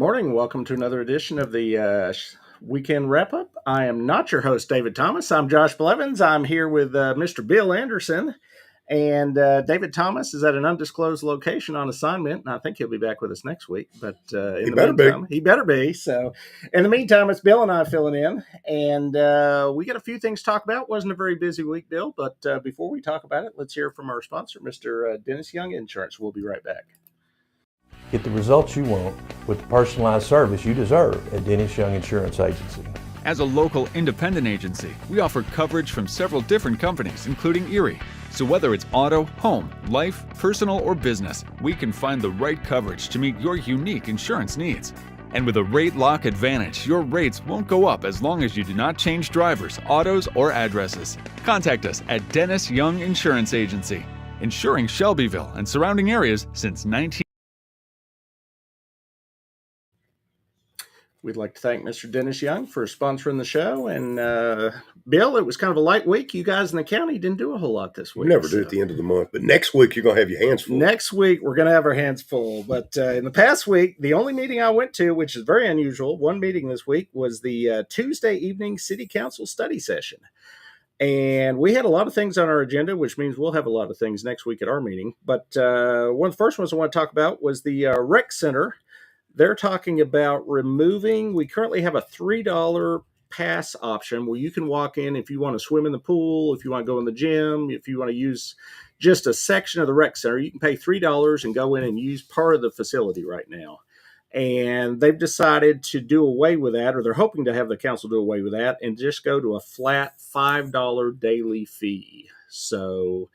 morning. Welcome to another edition of the Weekend Wrap Up. I am not your host, David Thomas. I'm Josh Blevins. I'm here with Mr. Bill Anderson. And David Thomas is at an undisclosed location on assignment. And I think he'll be back with us next week. But in the meantime, he better be. So in the meantime, it's Bill and I filling in. And we got a few things to talk about. Wasn't a very busy week, Bill. But before we talk about it, let's hear from our sponsor, Mr. Dennis Young Insurance. We'll be right back. Get the results you want with the personalized service you deserve at Dennis Young Insurance Agency. As a local independent agency, we offer coverage from several different companies, including Erie. So whether it's auto, home, life, personal, or business, we can find the right coverage to meet your unique insurance needs. And with a rate lock advantage, your rates won't go up as long as you do not change drivers, autos, or addresses. Contact us at Dennis Young Insurance Agency, insuring Shelbyville and surrounding areas since 19... We'd like to thank Mr. Dennis Young for sponsoring the show. And Bill, it was kind of a light week. You guys in the county didn't do a whole lot this week. We never do at the end of the month. But next week, you're going to have your hands full. Next week, we're going to have our hands full. But in the past week, the only meeting I went to, which is very unusual, one meeting this week, was the Tuesday evening City Council study session. And we had a lot of things on our agenda, which means we'll have a lot of things next week at our meeting. But one of the first ones I want to talk about was the rec center. They're talking about removing, we currently have a $3 pass option where you can walk in if you want to swim in the pool, if you want to go in the gym, if you want to use just a section of the rec center, you can pay $3 and go in and use part of the facility right now. And they've decided to do away with that, or they're hoping to have the council do away with that and just go to a flat $5 daily fee. So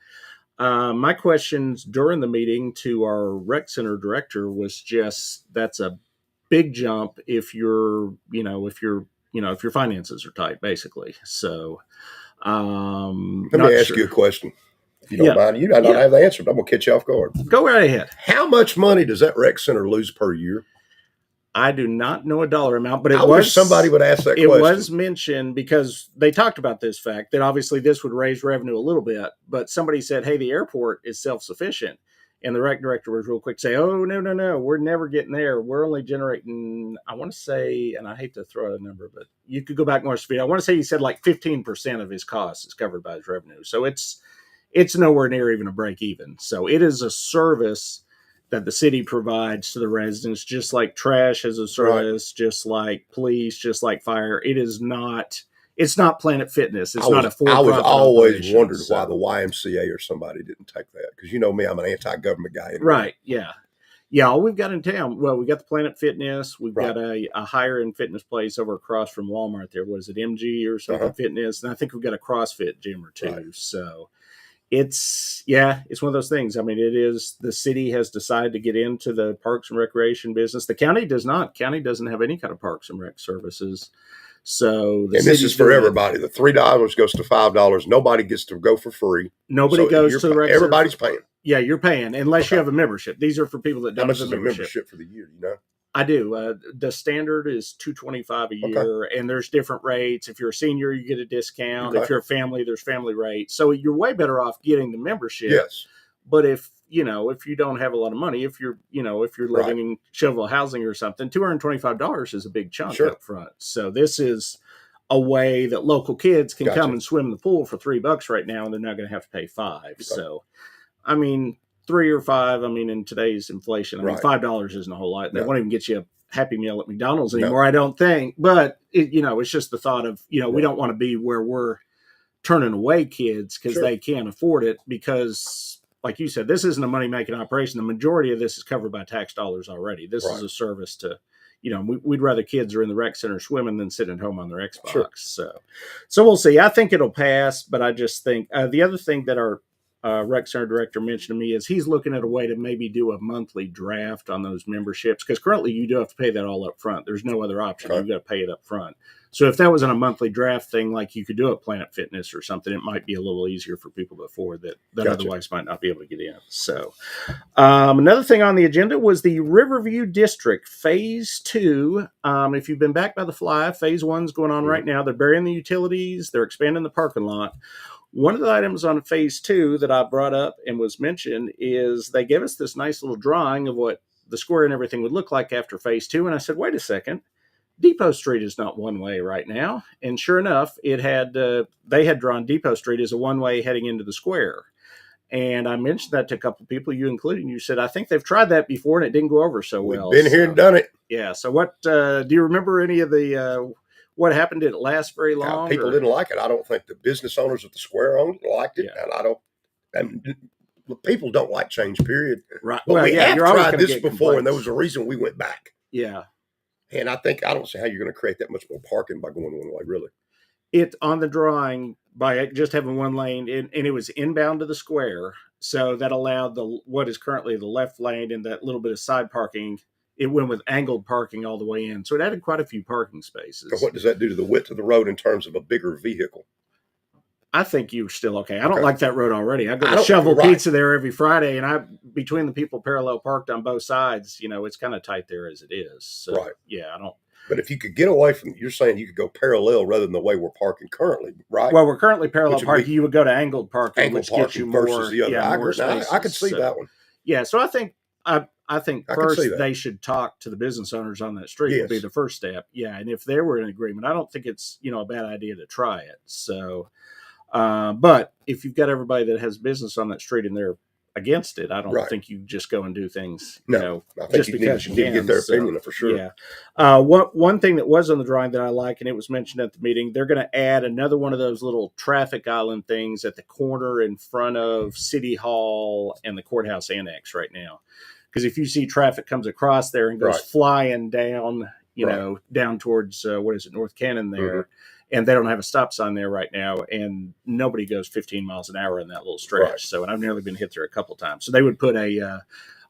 my questions during the meeting to our rec center director was just, that's a big jump if your finances are tight, basically. So, let me ask you a question. If you don't mind, you might not have the answer, but I'm going to catch you off guard. Go right ahead. How much money does that rec center lose per year? I do not know a dollar amount, but I wish somebody would ask that question. It was mentioned because they talked about this fact that obviously this would raise revenue a little bit, but somebody said, hey, the airport is self-sufficient. And the rec director was real quick to say, oh, no, we're never getting there. We're only generating, I want to say, and I hate to throw out a number, but you could go back more speed. I want to say he said like 15% of his costs is covered by his revenue. So it's nowhere near even a break even. So it is a service that the city provides to the residents, just like trash as a service, right, just like police, just like fire. It's not Planet Fitness. It's not a for-profit. I was always wondered why the YMCA or somebody didn't take that. Because you know me, I'm an anti-government guy. Anyway. Right, yeah. Yeah, all we've got in town, well, we got the Planet Fitness. We've got a higher-end fitness place over across from Walmart there. What is it, MG or something, fitness? And I think we've got a CrossFit gym or two. Right. So it's one of those things. I mean, the city has decided to get into the parks and recreation business. The county does not. County doesn't have any kind of parks and rec services. So this is for everybody. The $3 goes to $5. Nobody gets to go for free. Nobody goes to the rec. Everybody's paying. Yeah, you're paying unless you have a membership. These are for people that don't have a membership. How much is a membership for the year? You know. I do. The standard is $225 a year, and there's different rates. If you're a senior, you get a discount. If you're a family, there's family rates. So you're way better off getting the membership. Yes. But if you don't have a lot of money, if you're living in Shelbyville housing or something, $225 is a big chunk up front. So this is a way that local kids can come and swim in the pool for $3 right now, and they're not going to have to pay $5. Okay. So, I mean, 3 or 5. I mean, in today's inflation, I mean, $5 isn't a whole lot. They won't even get you a Happy Meal at McDonald's anymore, I don't think. But it's just the thought of we don't want to be where we're turning away kids because they can't afford it. Because, like you said, this isn't a money making operation. The majority of this is covered by tax dollars already. This is a service to. We'd rather kids are in the rec center swimming than sitting at home on their Xbox. Sure. So we'll see. I think it'll pass, but I just think the other thing that our rec center director mentioned to me is he's looking at a way to maybe do a monthly draft on those memberships, because currently you do have to pay that all up front. There's no other option. You've got to pay it up front. So if that was on a monthly draft thing, like you could do at Planet Fitness or something, it might be a little easier for people to afford that otherwise might not be able to get in. So another thing on the agenda was the Riverview District Phase 2. If you've been back by the fly, Phase 1's going on right now. They're burying the utilities. They're expanding the parking lot. One of the items on Phase 2 that I brought up and was mentioned is they gave us this nice little drawing of what the square and everything would look like after phase 2. And I said, wait a second, Depot Street is not one way right now. And sure enough, it had they had drawn Depot Street as a one way heading into the square. And I mentioned that to a couple of people, you included. You said, I think they've tried that before and it didn't go over so well. We've been here and done it. Yeah. So what do you remember any of the what happened? Did it last very long? People didn't like it. I don't think the business owners at the square liked it. Yeah. And I don't. And people don't like change, period. Right. But we have tried this before, and there was a reason we went back. Yeah. And I don't see how you're going to create that much more parking by going one way, really. It on the drawing by just having one lane, and it was inbound to the square, so that allowed what is currently the left lane and that little bit of side parking. It went with angled parking all the way in, so it added quite a few parking spaces. So what does that do to the width of the road in terms of a bigger vehicle? I think you're still okay. I don't like that road already. I go to Shovel Pizza there every Friday, and between the people parallel parked on both sides, it's kind of tight there as it is. So, right. Yeah, I don't. But if you could get away from, you're saying you could go parallel rather than the way we're parking currently, right? Well, we're currently parallel parking. You would go to angled parking, which gets you more versus the other. Yeah, more spaces. I could see that one. Yeah, so I think first they should talk to the business owners on that street. Would be the first step. Yeah, and if they were in agreement, I don't think it's a bad idea to try it. So. But if you've got everybody that has business on that street and they're against it, I don't think you just go and do things, I think just because you need to get their opinion for sure. Yeah. One thing that was on the drawing that I like, and it was mentioned at the meeting, they're going to add another one of those little traffic island things at the corner in front of City Hall and the courthouse annex right now. Because if you see traffic comes across there and goes flying down, down towards, North Cannon there. Mm-hmm. And they don't have a stop sign there right now, and nobody goes 15 miles an hour in that little stretch. Right. So, and I've nearly been hit there a couple of times. So they would put a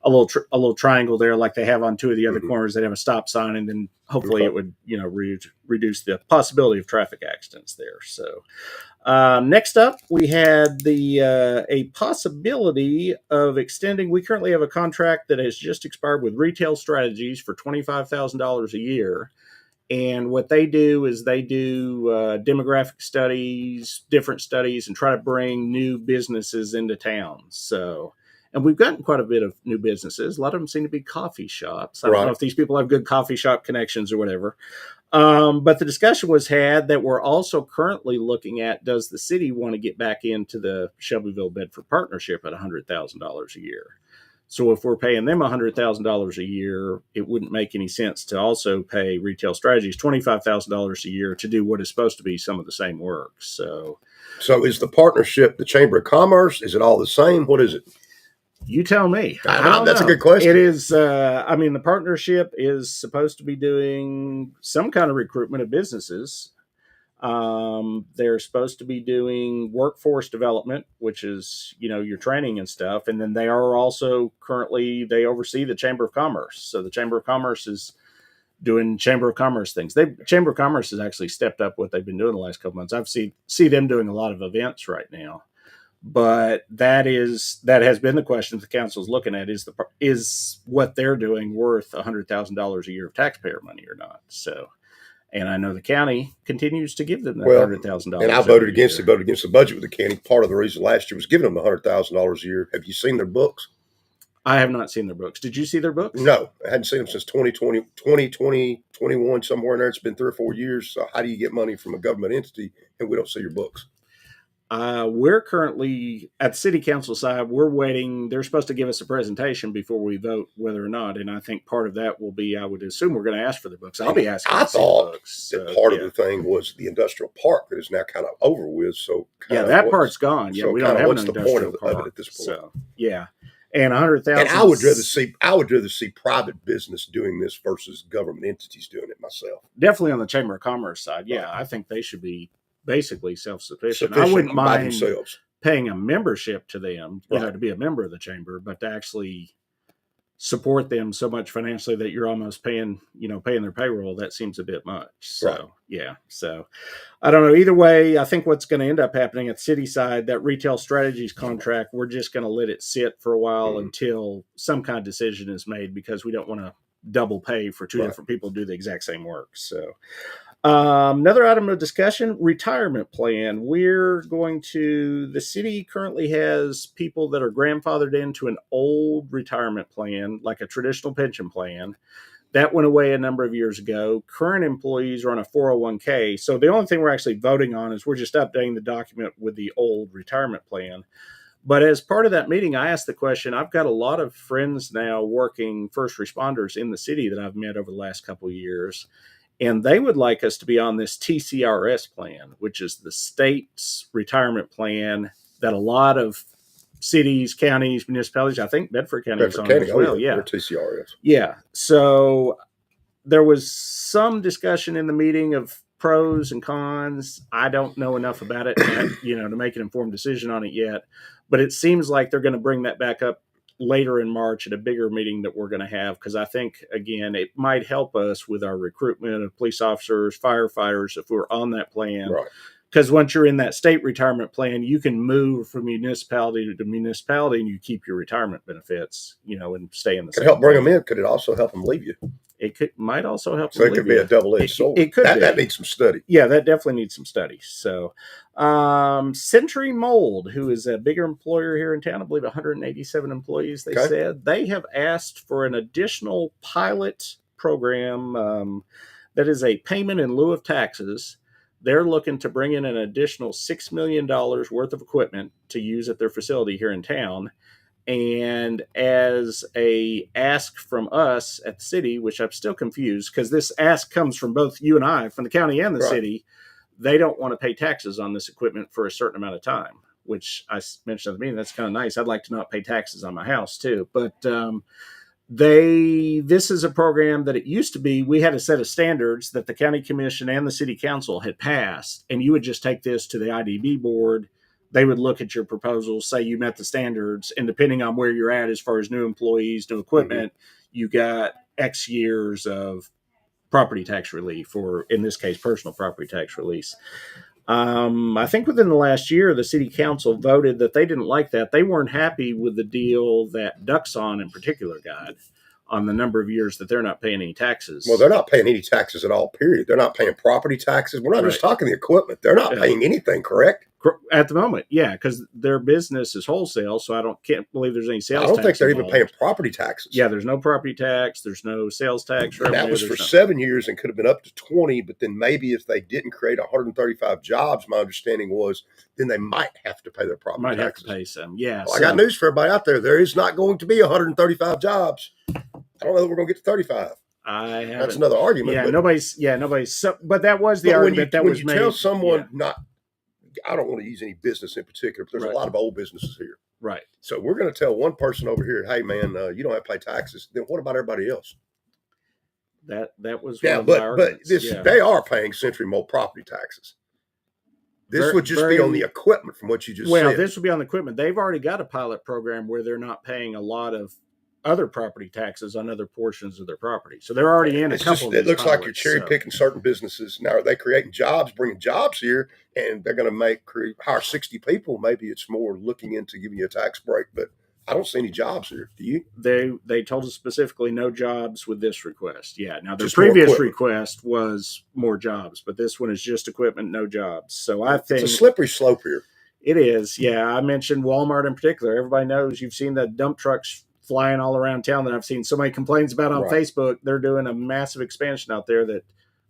little triangle there, like they have on two of the other corners. They'd have a stop sign, and then hopefully it would reduce the possibility of traffic accidents there. So, next up, we had a possibility of extending. We currently have a contract that has just expired with Retail Strategies for $25,000 a year. And what they do is they do demographic studies, different studies, and try to bring new businesses into town. So, and we've gotten quite a bit of new businesses. A lot of them seem to be coffee shops. I don't know if these people have good coffee shop connections or whatever. But the discussion was had that we're also currently looking at, does the city want to get back into the Shelbyville-Bedford partnership at $100,000 a year? So if we're paying them $100,000 a year, it wouldn't make any sense to also pay Retail Strategies $25,000 a year to do what is supposed to be some of the same work. So is the partnership the Chamber of Commerce? Is it all the same? What is it? You tell me. That's a good question. It is. The partnership is supposed to be doing some kind of recruitment of businesses. They're supposed to be doing workforce development, which is, your training and stuff. And then they are also they oversee the Chamber of Commerce. So the Chamber of Commerce is doing Chamber of Commerce things. Chamber of Commerce has actually stepped up what they've been doing the last couple months. I've see them doing a lot of events right now, but that has been the question the council's looking at is what they're doing worth $100,000 a year of taxpayer money or not? So. And I know the county continues to give them that $100,000. And I voted against it. Voted against the budget with the county. Part of the reason last year was giving them $100,000 a year. Have you seen their books? I have not seen their books. Did you see their books? No, I hadn't seen them since 2020, 21, somewhere in there. It's been 3 or 4 years. So how do you get money from a government entity and we don't see your books? We're currently at the city council side. We're waiting. They're supposed to give us a presentation before we vote whether or not. And I think part of that will be, I would assume we're going to ask for the books. I'll be asking. I thought that part of the thing was the industrial park that is now kind of over with. So that part's gone. Yeah, we don't have an industrial park of it at this point. So, yeah. And $100,000. And I would rather see private business doing this versus government entities doing it myself. Definitely on the Chamber of Commerce side. Yeah, I think they should be basically self-sufficient. I wouldn't mind paying a membership to them, to be a member of the chamber, but to actually support them so much financially that you're almost paying their payroll, that seems a bit much. So, So I don't know. Either way, I think what's going to end up happening at the city side, that Retail Strategies contract, we're just going to let it sit for a while until some kind of decision is made, because we don't want to double pay for two different people to do the exact same work. So, Another item of discussion, retirement plan. The city currently has people that are grandfathered into an old retirement plan, like a traditional pension plan. That went away a number of years ago. Current employees are on a 401k. So the only thing we're actually voting on is we're just updating the document with the old retirement plan. But as part of that meeting, I asked the question. I've got a lot of friends now working first responders in the city that I've met over the last couple of years. And they would like us to be on this TCRS plan, which is the state's retirement plan that a lot of cities, counties, municipalities, I think Bedford County is on as well. Yeah. TCRS. Yeah. So there was some discussion in the meeting of pros and cons. I don't know enough about it, to make an informed decision on it yet. But it seems like they're going to bring that back up later in March at a bigger meeting that we're going to have, because I think, again, it might help us with our recruitment of police officers, firefighters, if we're on that plan. Right. Because once you're in that state retirement plan, you can move from municipality to municipality and you keep your retirement benefits, and stay in the same. Could help bring them in. Could it also help them leave you? It might also help. So it could be a double-edged sword. It could be. That needs some study. Yeah, that definitely needs some study. So, Century Mold, who is a bigger employer here in town, I believe 187 employees, they said, they have asked for an additional pilot program that is a payment in lieu of taxes. They're looking to bring in an additional $6 million worth of equipment to use at their facility here in town. And as a ask from us at the city, which I'm still confused because this ask comes from both you and I, from the county and the city, they don't want to pay taxes on this equipment for a certain amount of time, which I mentioned at the meeting. That's kind of nice. I'd like to not pay taxes on my house too. But this is a program that it used to be, we had a set of standards that the county commission and the city council had passed, and you would just take this to the IDB board. They would look at your proposal, say you met the standards, and depending on where you're at as far as new employees, new equipment, you got X years of property tax relief, or in this case, personal property tax release. I think within the last year, the city council voted that they didn't like that. They weren't happy with the deal that Duxon in particular got on the number of years that they're not paying any taxes. Well, they're not paying any taxes at all, period. They're not paying property taxes. We're not just talking the equipment. They're not paying anything, correct? At the moment, yeah, because their business is wholesale, so can't believe there's any sales tax. I don't think they're involved. even paying property taxes. Yeah, there's no property tax. There's no sales tax. And that was for 7 years and could have been up to 20, but then maybe if they didn't create 135 jobs, my understanding was, then they might have to pay their property taxes. Might have to pay some, yeah. Well, I got news for everybody out there. There is not going to be 135 jobs. I don't know that we're going to get to 35. That's another argument. Yeah, nobody's. So, but that was the argument that was made. When you tell someone I don't want to use any business in particular, but there's a lot of old businesses here. Right. So we're going to tell one person over here, hey, man, you don't have to pay taxes. Then what about everybody else? That was but they are paying Century Mold property taxes. This would just be on the equipment from what you just said. Well, this would be on the equipment. They've already got a pilot program where they're not paying a lot of other property taxes on other portions of their property. So they're already in a couple of these It looks pilots, like you're cherry picking certain businesses. Now, are they creating jobs, bringing jobs here, and they're going to hire 60 people? Maybe it's more looking into giving you a tax break, but I don't see any jobs here. Do you? They told us specifically no jobs with this request. Yeah. Now, their previous request was more jobs, but this one is just equipment, no jobs. So I think it's a slippery slope here. It is. Yeah. I mentioned Walmart in particular. Everybody knows, you've seen the dump trucks flying all around town that I've seen so many complaints about on Facebook. They're doing a massive expansion out there that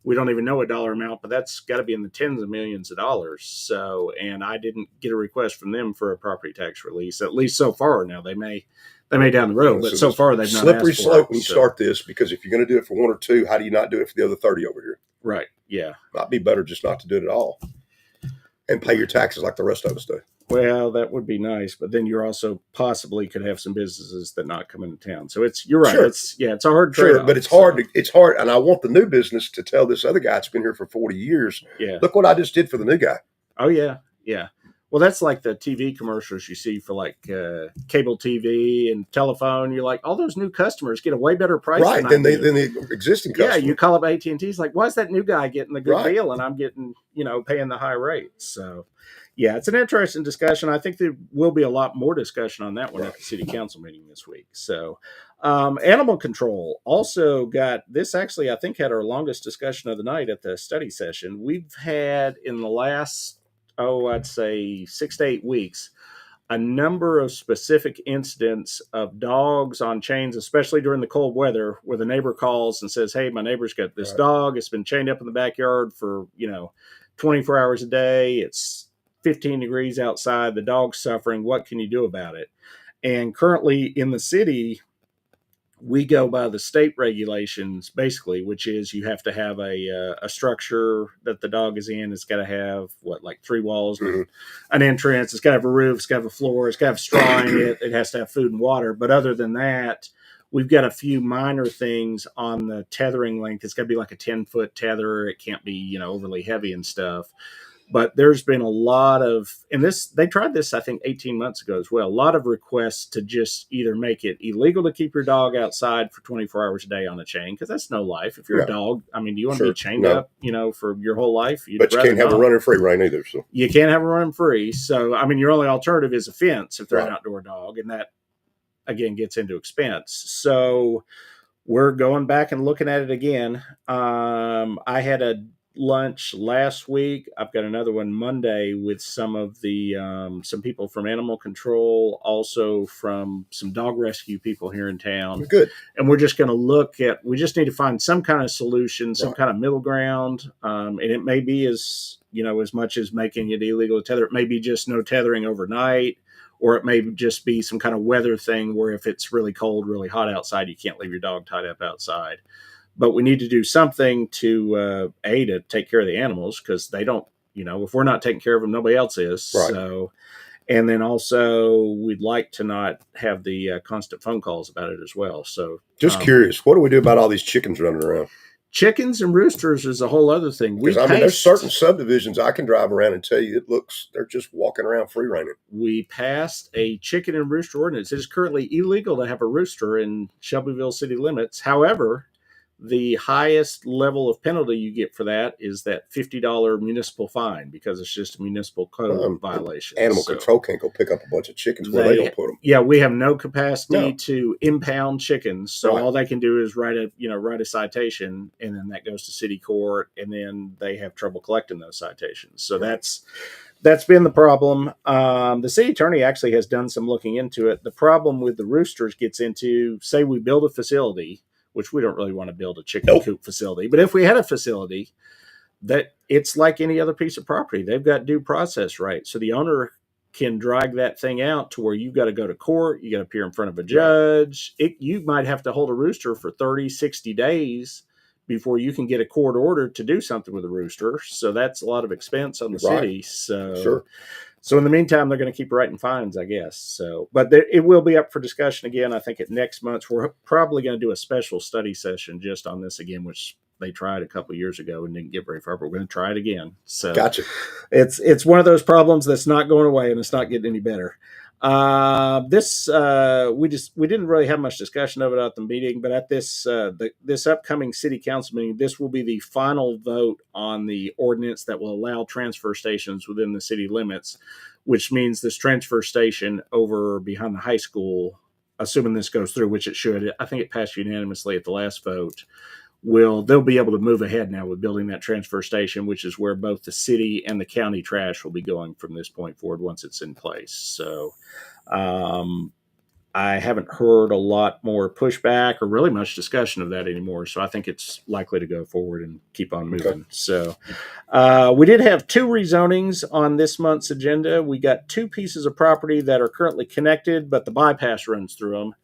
we don't even know a dollar amount, but that's got to be in the tens of millions of dollars. So, and I didn't get a request from them for a property tax release, at least so far. Now they may down the road, but so far they've not slippery asked for slope it, when you start this, because if you're going to do it for one or two, how do you not do it for the other 30 over here? Right. Yeah. Might be better just not to do it at all and pay your taxes like the rest of us do. Well, that would be nice, but then you're also possibly could have some businesses that not come into town. So you're right. Sure. It's a hard trade-off. But it's hard. And I want the new business to tell this other guy that's been here for 40 years. Yeah. Look what I just did for the new guy. Oh yeah. Yeah. Well, that's like the TV commercials you see for like cable TV and telephone. You're like, all those new customers get a way better price than the existing customer. Yeah, you call up AT&T. It's like, why is that new guy getting the good deal and I'm getting, paying the high rate? So, yeah, it's an interesting discussion. I think there will be a lot more discussion on that one at the city council meeting this week. So, Animal control also got this. Actually, I think had our longest discussion of the night at the study session. We've had in the last, I'd say 6 to 8 weeks, a number of specific incidents of dogs on chains, especially during the cold weather, where the neighbor calls and says, "Hey, my neighbor's got this dog. It's been chained up in the backyard for 24 hours a day. It's 15 degrees outside. The dog's suffering. What can you do about it?" And currently in the city, we go by the state regulations, basically, which is you have to have a structure that the dog is in. It's got to have like 3 walls, mm-hmm. an entrance. It's got to have a roof. It's got to have a floor. It's got to have straw in it. It has to have food and water. But other than that, we've got a few minor things on the tethering length. It's got to be like a 10-foot tether. It can't be overly heavy and stuff. But there's been a lot of, and they tried this, I think, 18 months ago as well, a lot of requests to just either make it illegal to keep your dog outside for 24 hours a day on a chain, because that's no life. If you're a dog, I mean, do you want to be chained up, for your whole life? But you can't have a running free rein either. So you can't have a running free. So, I mean, your only alternative is a fence if they're an outdoor dog, and that, again, gets into expense. So we're going back and looking at it again. I had a lunch last week. I've got another one Monday with some of the some people from animal control, also from some dog rescue people here in town. Good. And we're just going to look at, we just need to find some kind of solution, some kind of middle ground. And it may be as much as making it illegal to tether. It may be just no tethering overnight, or it may just be some kind of weather thing where if it's really cold, really hot outside, you can't leave your dog tied up outside. But we need to do something to to take care of the animals, because they don't, if we're not taking care of them, nobody else is. Right. So, and then also we'd like to not have the constant phone calls about it as well. So just curious, what do we do about all these chickens running around? Chickens and roosters is a whole other thing. There's certain subdivisions I can drive around and tell you they're just walking around free reigning. We passed a chicken and rooster ordinance. It is currently illegal to have a rooster in Shelbyville city limits. However, the highest level of penalty you get for that is that $50 municipal fine, because it's just a municipal code violation. Animal control can't go pick up a bunch of chickens where they don't put them. Yeah, we have no capacity to impound chickens, so all they can do is write a citation, and then that goes to city court, and then they have trouble collecting those citations. So that's been the problem. The city attorney actually has done some looking into it. The problem with the roosters gets into, say we build a facility, which we don't really want to build a chicken coop facility. But if we had a facility, that it's like any other piece of property. They've got due process rights. So the owner can drag that thing out to where you've got to go to court. You got to appear in front of a judge. You might have to hold a rooster for 30, 60 days before you can get a court order to do something with a rooster. So that's a lot of expense on the city. So in the meantime, they're going to keep writing fines, I guess. So, but it will be up for discussion again. I think at next month, we're probably going to do a special study session just on this again, which they tried a couple of years ago and didn't get very far, but we're going to try it again. So gotcha. It's one of those problems that's not going away, and it's not getting any better. We didn't really have much discussion of it at the meeting, but at this upcoming city council meeting, this will be the final vote on the ordinance that will allow transfer stations within the city limits, which means this transfer station over behind the high school, assuming this goes through, which it should, I think it passed unanimously at the last vote, they'll be able to move ahead now with building that transfer station, which is where both the city and the county trash will be going from this point forward once it's in place. So I haven't heard a lot more pushback or really much discussion of that anymore. So I think it's likely to go forward and keep on moving. Okay. So we did have 2 rezonings on this month's agenda. We got 2 pieces of property that are currently connected, but the bypass runs through them.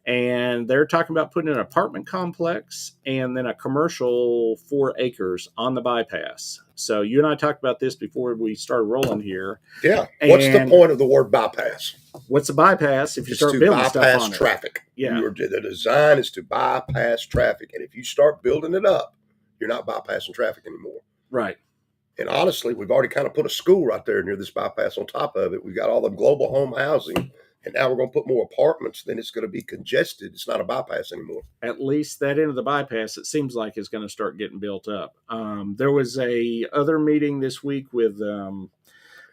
And they're talking about putting an apartment complex and then a commercial 4 acres on the bypass. So you and I talked about this before we started rolling here. Yeah. What's the point of the word bypass? What's a bypass if you start building stuff on it? Bypass traffic. Yeah. The design is to bypass traffic. And if you start building it up, you're not bypassing traffic anymore. Right. And honestly, we've already kind of put a school right there near this bypass on top of it. We've got all the global home housing. And now we're going to put more apartments, then it's going to be congested. It's not a bypass anymore. At least that end of the bypass, it seems like, is going to start getting built up. There was a other meeting this week with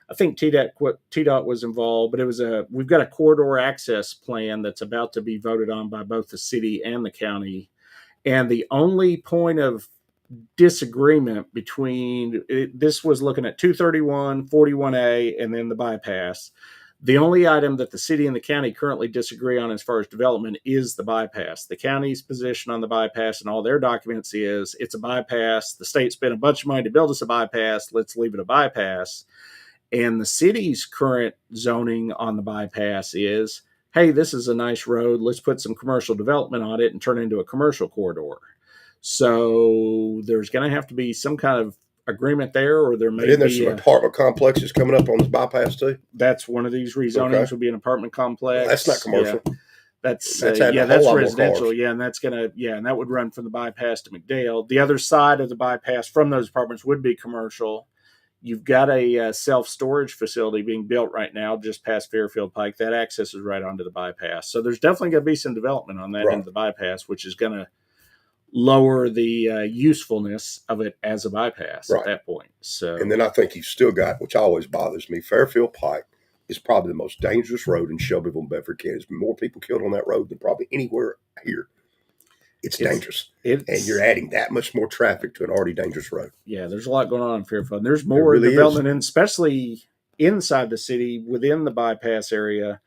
I think TDOT was involved, but we've got a corridor access plan that's about to be voted on by both the city and the county. And the only point of disagreement this was looking at 231, 41A, and then the bypass. The only item that the city and the county currently disagree on as far as development is the bypass. The county's position on the bypass and all their documents is it's a bypass. The state spent a bunch of money to build us a bypass. Let's leave it a bypass. And the city's current zoning on the bypass is, hey, this is a nice road. Let's put some commercial development on it and turn it into a commercial corridor. So there's going to have to be some kind of agreement there, or there may be some apartment complexes coming up on this bypass too. That's one of these rezonings. Would be an apartment complex. Well, that's not commercial. Yeah. That's residential. Yeah, and that's and that would run from the bypass to McDale. The other side of the bypass from those apartments would be commercial. You've got a self-storage facility being built right now just past Fairfield Pike. That accesses right onto the bypass. So there's definitely going to be some development on that end of the bypass, which is going to lower the usefulness of it as a bypass at that point. So, and then I think you've still got, which always bothers me, Fairfield Pike is probably the most dangerous road in Shelbyville and Bedford County. There's more people killed on that road than probably anywhere here. It's dangerous. And you're adding that much more traffic to an already dangerous road. Yeah, there's a lot going on in Fairfield. There's more development, and especially inside the city, within the bypass area.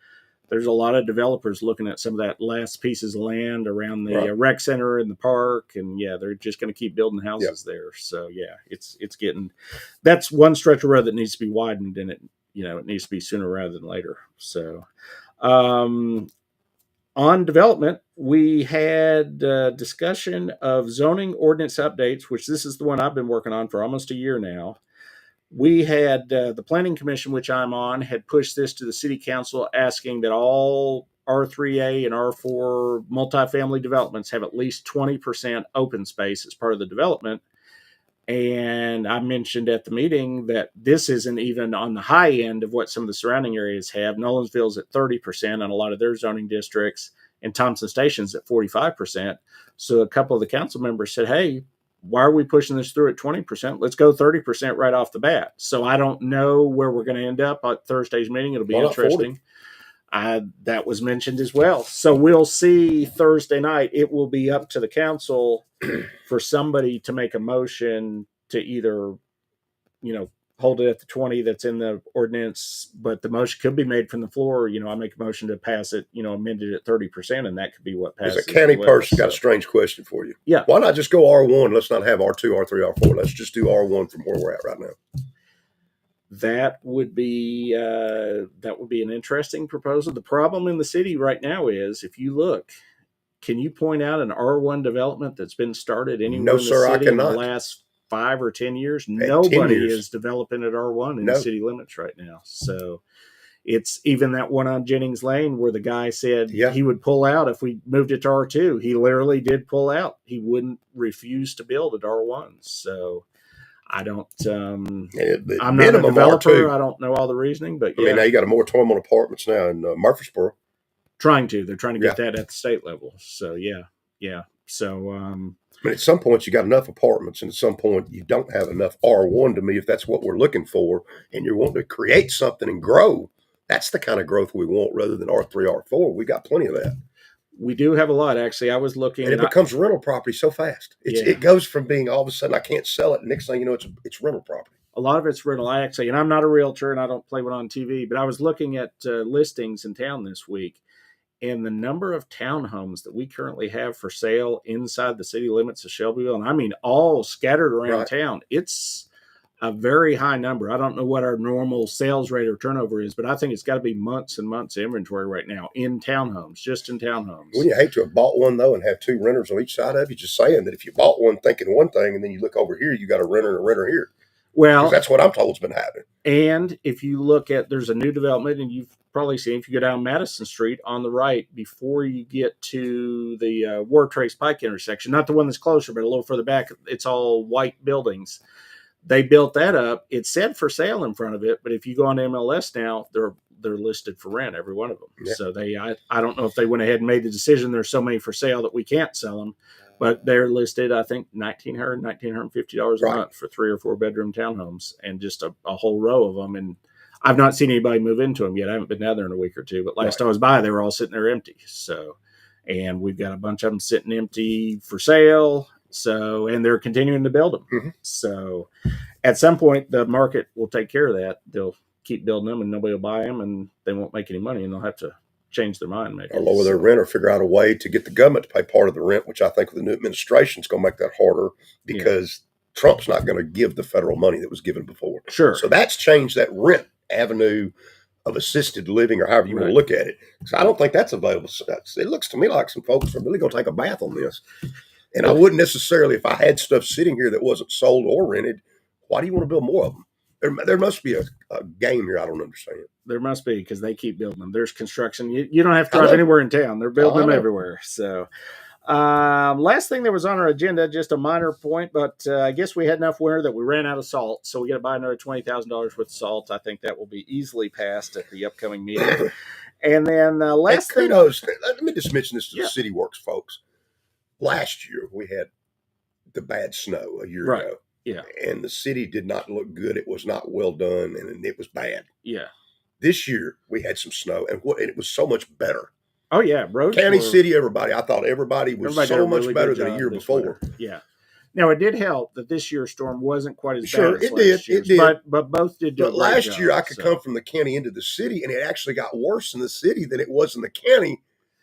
There's a lot of developers looking at some of that last pieces of land around the rec center and the park. And they're just going to keep building houses there. So it's getting, that's one stretch of road that needs to be widened, and it needs to be sooner rather than later. So, on development, we had discussion of zoning ordinance updates, which this is the one I've been working on for almost a year now. We had the Planning Commission, which I'm on, had pushed this to the City Council, asking that all R3A and R4 multifamily developments have at least 20% open space as part of the development. And I mentioned at the meeting that this isn't even on the high end of what some of the surrounding areas have. Nolensville's at 30% on a lot of their zoning districts, and Thompson Station's at 45%. So a couple of the council members said, hey, why are we pushing this through at 20%? Let's go 30% right off the bat. So I don't know where we're going to end up at Thursday's meeting. It'll be interesting. That was mentioned as well. So we'll see Thursday night. It will be up to the council for somebody to make a motion to either, hold it at the 20 that's in the ordinance, but the motion could be made from the floor. I make a motion to pass it, amend it at 30%, and that could be what passes. As a county person, got a strange question for you. Yeah. Why not just go R1? Let's not have R2, R3, R4. Let's just do R1 from where we're at right now. That would be an interesting proposal. The problem in the city right now is, if you look, can you point out an R1 development that's been started anywhere in the city in the last 5 or 10 years? Nobody is developing at R1 in the city limits right now. So it's even that one on Jennings Lane where the guy said he would pull out if we moved it to R2. He literally did pull out. He wouldn't refuse to build at R1. So I don't, I'm not a developer. I don't know all the reasoning, but I mean, now you got a moratorium on apartments now in Murfreesboro. They're trying to get that at the state level. So yeah. So, but at some point you got enough apartments, and at some point you don't have enough R1 to me, if that's what we're looking for, and you're wanting to create something and grow. That's the kind of growth we want rather than R3, R4. We got plenty of that. We do have a lot, actually. I was looking, and it becomes rental property so fast. It goes from being all of a sudden I can't sell it. Next thing you know, it's rental property. A lot of it's rental. And I'm not a realtor, and I don't play one on TV, but I was looking at listings in town this week, and the number of townhomes that we currently have for sale inside the city limits of Shelbyville, and I mean all scattered around town, it's a very high number. I don't know what our normal sales rate or turnover is, but I think it's got to be months and months of inventory right now in townhomes, just in townhomes. Wouldn't you hate to have bought one, though, and have two renters on each side of you? Just saying that if you bought one thinking one thing, and then you look over here, you got a renter and a renter here. Well, that's what I'm told has been happening. And if you look at, there's a new development, and you've probably seen, if you go down Madison Street on the right, before you get to the War Trace Pike intersection, not the one that's closer, but a little further back, it's all white buildings. They built that up. It said for sale in front of it, but if you go on MLS now, they're listed for rent, every one of them. Yeah. So I don't know if they went ahead and made the decision there's so many for sale that we can't sell them, but they're listed, I think, $1,950 a month for 3 or 4 bedroom townhomes, and just a whole row of them. And I've not seen anybody move into them yet. I haven't been down there in a week or two, but last I was by, they were all sitting there empty. So, and we've got a bunch of them sitting empty for sale. So, and they're continuing to build them. Mm-hmm. So at some point, the market will take care of that. They'll keep building them and nobody will buy them and they won't make any money and they'll have to change their mind maybe. Or lower their rent or figure out a way to get the government to pay part of the rent, which I think with the new administration is going to make that harder because Trump's not going to give the federal money that was given before. Sure. So that's changed that rent avenue of assisted living or however you want to look at it. So I don't think that's available. So it looks to me like some folks are really going to take a bath on this. And I wouldn't necessarily, if I had stuff sitting here that wasn't sold or rented, why do you want to build more of them? There must be a game here I don't understand. There must be because they keep building them. There's construction. You don't have to drive anywhere in town. They're building them everywhere. So last thing that was on our agenda, just a minor point, but I guess we had enough winter that we ran out of salt. So we got to buy another $20,000 worth of salt. I think that will be easily passed at the upcoming meeting. And then last thing. Let me just mention this to the City Works folks. Last year we had the bad snow a year ago. Yeah. And the city did not look good. It was not well done and it was bad. Yeah. This year we had some snow and it was so much better. Oh yeah. Roads City, everybody. I thought everybody was so much better than a year before. Winter. Yeah. Now it did help that this year's storm wasn't quite as bad as it last did. It did. But both did do But last year I could come from the county into the city and it actually got worse in the city than it was in the county.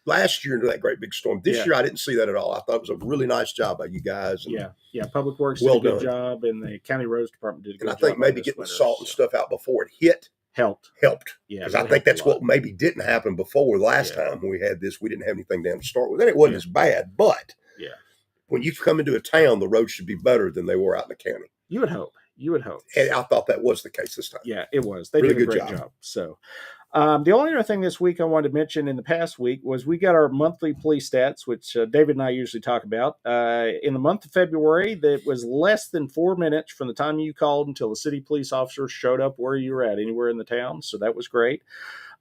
Last year into that great big storm. This year, I didn't see that at all. I thought it was a really nice job by you guys. And Public Works did a good job, and the County Roads Department did a good job. And I think maybe getting the salt and stuff out before it hit helped. Yeah, because I think that's what maybe didn't happen before. Last time when we had this, we didn't have anything down to start with. And it wasn't as bad, but when you come into a town, the roads should be better than they were out in the county. You would hope. And I thought that was the case this time. Yeah, it was. They did a great job. So. The only other thing this week I wanted to mention in the past week was we got our monthly police stats, which David and I usually talk about. In the month of February, that was less than 4 minutes from the time you called until the city police officer showed up where you were at, anywhere in the town. So that was great.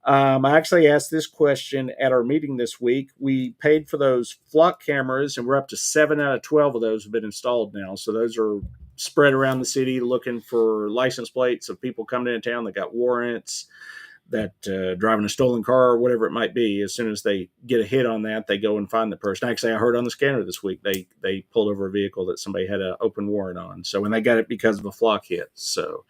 I actually asked this question at our meeting this week. We paid for those flock cameras, and we're up to 7 out of 12 of those have been installed now. So those are spread around the city looking for license plates of people coming into town that got warrants, that driving a stolen car or whatever it might be. As soon as they get a hit on that, they go and find the person. Actually, I heard on the scanner this week, they pulled over a vehicle that somebody had an open warrant on. So, when they got it because of a flock hit. So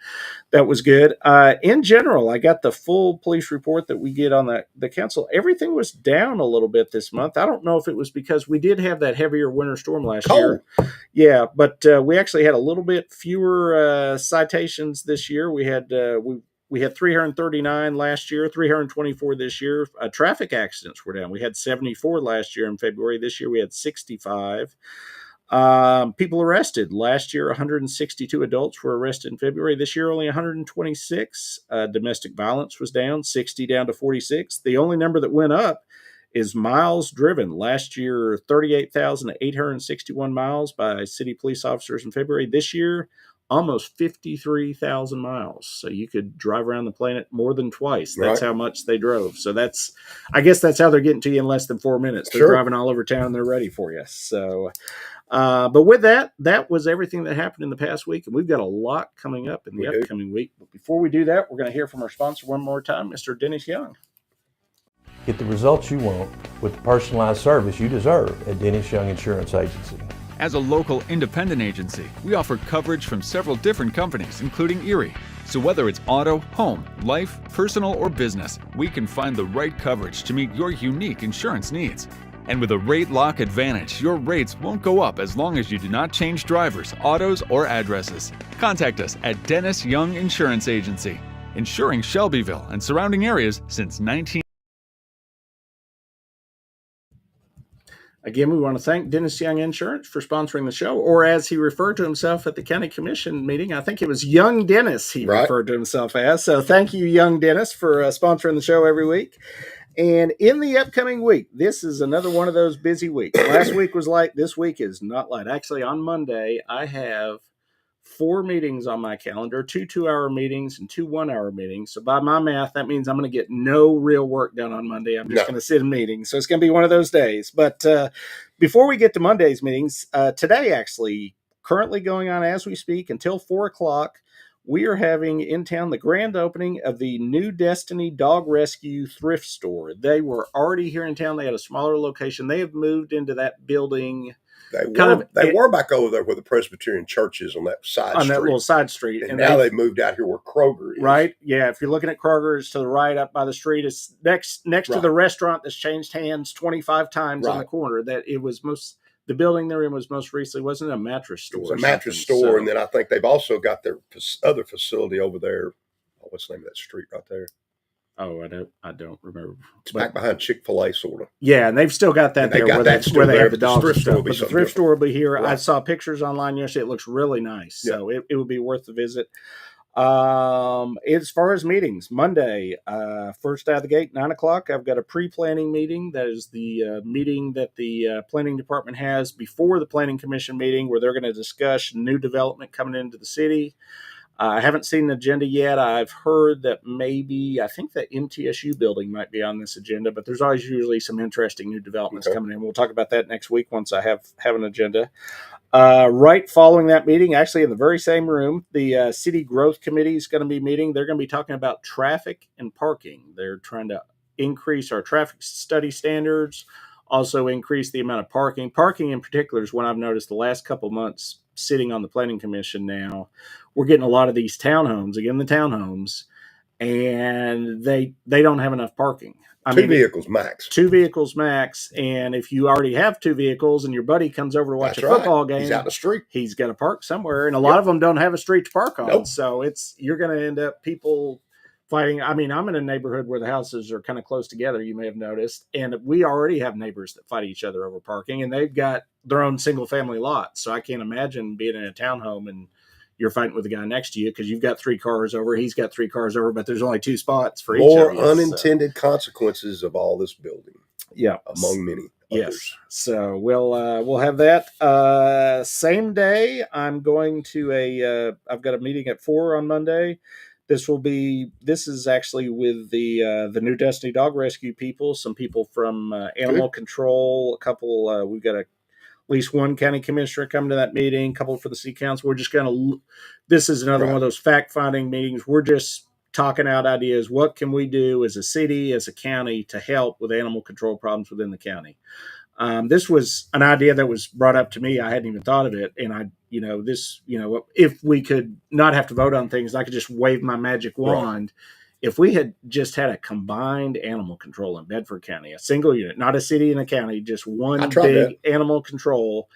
that was good. In general, I got the full police report that we get on the council. Everything was down a little bit this month. I don't know if it was because we did have that heavier winter storm last year. Yeah, but we actually had a little bit fewer citations this year. We had 339 last year, 324 this year. Traffic accidents were down. We had 74 last year in February. This year we had 65. People arrested. Last year, 162 adults were arrested in February. This year, only 126. Domestic violence was down, 60 down to 46. The only number that went up is miles driven. Last year, 38,861 miles by city police officers in February. This year, almost 53,000 miles. So you could drive around the planet more than twice. That's how much they drove. So I guess that's how they're getting to you in less than 4 minutes. They're driving all over town and they're ready for you. So, but with that was everything that happened in the past week. And we've got a lot coming up in the upcoming week. But before we do that, we're going to hear from our sponsor one more time, Mr. Dennis Young. Get the results you want with the personalized service you deserve at Dennis Young Insurance Agency. As a local independent agency, we offer coverage from several different companies, including Erie. So whether it's auto, home, life, personal, or business, we can find the right coverage to meet your unique insurance needs. And with a rate lock advantage, your rates won't go up as long as you do not change drivers, autos, or addresses. Contact us at Dennis Young Insurance Agency, insuring Shelbyville and surrounding areas since 19... Again, we want to thank Dennis Young Insurance for sponsoring the show, or as he referred to himself at the county commission meeting, I think it was Young Dennis he referred to himself as. So thank you, Young Dennis, for sponsoring the show every week. And in the upcoming week, this is another one of those busy weeks. Last week was light. This week is not light. Actually, on Monday, I have 4 meetings on my calendar, 2 2-hour meetings and 2 1-hour meetings. So by my math, that means I'm going to get no real work done on Monday. I'm just going to sit in meetings. So it's going to be one of those days. But before we get to Monday's meetings, today actually, currently going on as we speak until 4 o'clock, we are having in town the grand opening of the New Destiny Dog Rescue Thrift Store. They were already here in town. They had a smaller location. They have moved into that building. They were back over there where the Presbyterian Church is on that side street. That little side street. And now they've moved out here where Kroger is. Right? Yeah. If you're looking at Kroger, it's to the right up by the street. It's next to the restaurant that's changed hands 25 times on the corner. The building they're in was most recently, wasn't it a mattress store? It was a mattress store. And then I think they've also got their other facility over there. What's the name of that street right there? Oh, I don't remember. It's back behind Chick-fil-A, sort of. Yeah, and they've still got that there where they have the dogs and stuff. But the thrift store will be here. Right. I saw pictures online yesterday. It looks really nice. So it would be worth the visit. As far as meetings, Monday, first out of the gate, 9:00. I've got a pre-planning meeting. That is the meeting that the planning department has before the planning commission meeting, where they're going to discuss new development coming into the city. I haven't seen the agenda yet. I've heard that I think the MTSU building might be on this agenda, but there's always usually some interesting new developments coming in. We'll talk about that next week once I have an agenda. Right following that meeting, actually in the very same room, the City Growth Committee is going to be meeting. They're going to be talking about traffic and parking. They're trying to increase our traffic study standards, also increase the amount of parking. Parking in particular is one I've noticed the last couple months sitting on the planning commission now. We're getting a lot of these townhomes, and they don't have enough parking. Two vehicles max. 2 vehicles max. And if you already have 2 vehicles and your buddy comes over to watch a football game, he's out the street. He's got to park somewhere. And a lot of them don't have a street to park on. Nope. So you're going to end up people fighting. I mean, I'm in a neighborhood where the houses are kind of close together, you may have noticed. And we already have neighbors that fight each other over parking, and they've got their own single family lots. So I can't imagine being in a townhome and you're fighting with the guy next to you because you've got 3 cars over, he's got 3 cars over, but there's only 2 spots for each of you. More unintended consequences of all this building. Yeah. Among many others. Yes. So we'll have that. Same day, I'm going to I've got a meeting at 4 on Monday. This is actually with the New Destiny Dog Rescue people, some people from Animal Control, a couple, we've got at least one county commissioner coming to that meeting, a couple for the city council. We're just this is another one of those fact-finding meetings. We're just talking out ideas. What can we do as a city, as a county, to help with animal control problems within the county? This was an idea that was brought up to me. I hadn't even thought of it. And if we could not have to vote on things, I could just wave my magic wand. Right. If we had just had a combined animal control in Bedford County, a single unit, not a city and a county, just one big animal control,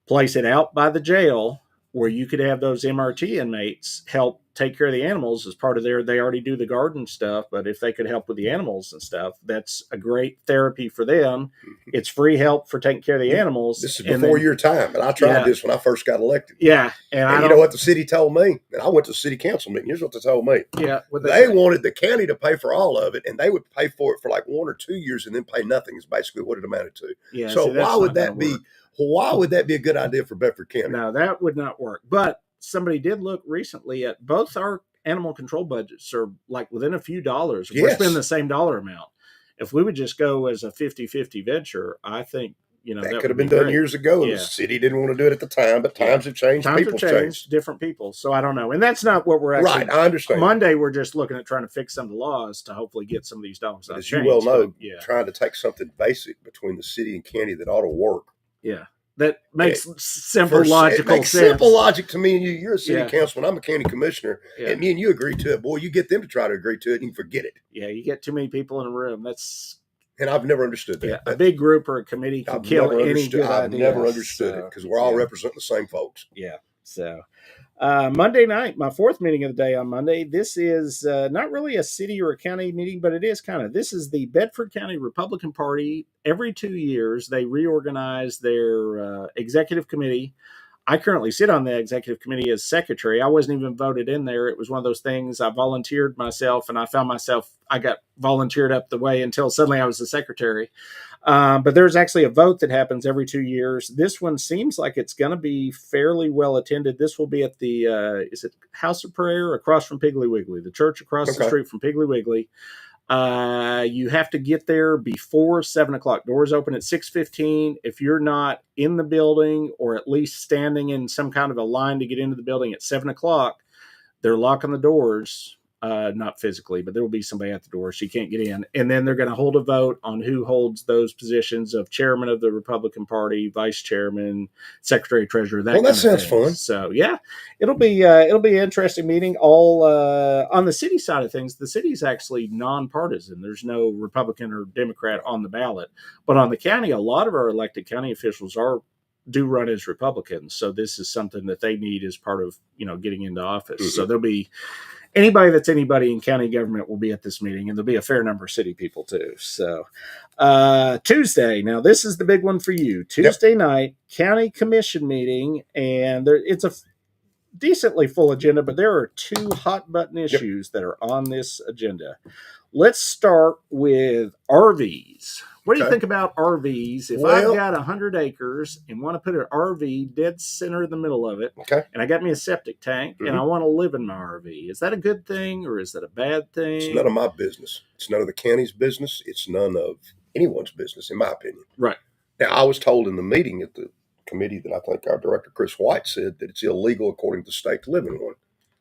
place it out by the jail where you could have those MRT inmates help take care of the animals as part of they already do the garden stuff, but if they could help with the animals and stuff, that's a great therapy for them. It's free help for taking care of the animals. This is before your time, and I tried this when I first got elected. Yeah. And you know what the city told me? And I went to the city council meeting. Here's what they told me. Yeah. They wanted the county to pay for all of it, and they would pay for it for like 1 or 2 years and then pay nothing is basically what it amounted to. Yeah, so why would that be? Why would that be a good idea for Bedford County? No, that would not work. But somebody did look recently at both our animal control budgets are like within a few dollars. We're spending the same dollar amount. If we would just go as a 50-50 venture, I think, that could have been done years ago. Yeah. The city didn't want to do it at the time, but times have changed. Times have changed. Different people. So I don't know. And that's not what we're actually. Right, I understand. Monday, we're just looking at trying to fix some of the laws to hopefully get some of these dogs out. As you well know, trying to take something basic between the city and county that ought to work. Yeah. That makes simple logical sense. Simple logic to me and you. You're a city councilman. I'm a county commissioner. Yeah. And me and you agree to it. Boy, you get them to try to agree to it and you forget it. Yeah, you get too many people in a room. And I've never understood that. Yeah, a big group or a committee can kill any good idea. I've never understood it because we're all representing the same folks. Yeah. So Monday night, my 4th meeting of the day on Monday. This is not really a city or a county meeting, but it is kind of. This is the Bedford County Republican Party. Every 2 years, they reorganize their executive committee. I currently sit on the executive committee as secretary. I wasn't even voted in there. It was one of those things. I volunteered myself, and I found myself, I got volunteered up the way until suddenly I was the secretary. But there's actually a vote that happens every 2 years. This one seems like it's going to be fairly well attended. This will be at the, is it House of Prayer across from Piggly Wiggly, the church across the street from Piggly Wiggly. You have to get there before 7:00. Doors open at 6:15. If you're not in the building or at least standing in some kind of a line to get into the building at 7:00, They're locking the doors. Not physically, but there will be somebody at the door. She can't get in. And then they're going to hold a vote on who holds those positions of chairman of the Republican Party, vice chairman, secretary, treasurer. That sounds fun. So yeah, it'll be an interesting meeting. All on the city side of things, the city's actually nonpartisan. There's no Republican or Democrat on the ballot. But on the county, a lot of our elected county officials do run as Republicans. So this is something that they need as part of getting into office. Mm-hmm. So there'll be anybody in county government will be at this meeting, and there'll be a fair number of city people too. So Tuesday, now this is the big one for you. Tuesday night, county commission meeting, and it's a decently full agenda, but there are 2 hot button issues that are on this agenda. Let's start with RVs. What do you think about RVs? If I've got 100 acres and want to put an RV dead center in the middle of it, and I got me a septic tank, and I want to live in my RV, is that a good thing or is that a bad thing? It's none of my business. It's none of the county's business. It's none of anyone's business, in my opinion. Right. Now, I was told in the meeting at the committee that I think our director, Chris White, said that it's illegal according to the state to live in one.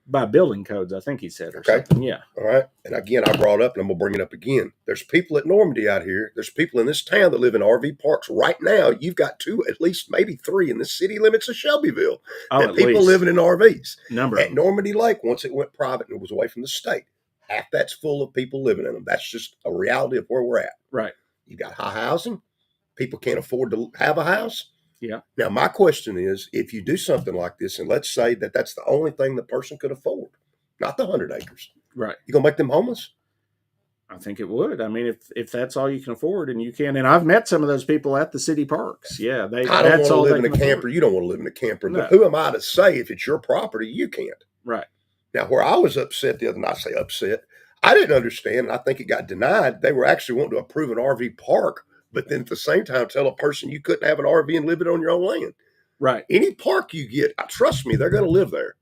By building codes, I think he said, or something. Yeah. All right. And again, I brought up, and I'm going to bring it up again. There's people at Normandy out here. There's people in this town that live in RV parks right now. You've got 2, at least maybe 3 in the city limits of Shelbyville. That people living in RVs. At Normandy Lake, once it went private and it was away from the state, half that's full of people living in them. That's just a reality of where we're at. Right. You got high housing. People can't afford to have a house. Yeah. Now, my question is, if you do something like this, and let's say that that's the only thing the person could afford, not the 100 acres. Right. You going to make them homeless? I think it would. I mean, if that's all you can afford, and you can, and I've met some of those people at the city parks. Yeah. I don't want to live in a camper. You don't want to live in a camper. No. But who am I to say if it's your property, you can't? Right. Now, where I was upset the other night, I say upset, I didn't understand, and I think it got denied. They were actually wanting to approve an RV park, but then at the same time tell a person you couldn't have an RV and live it on your own land. Right. Any park you get, trust me, they're going to live there,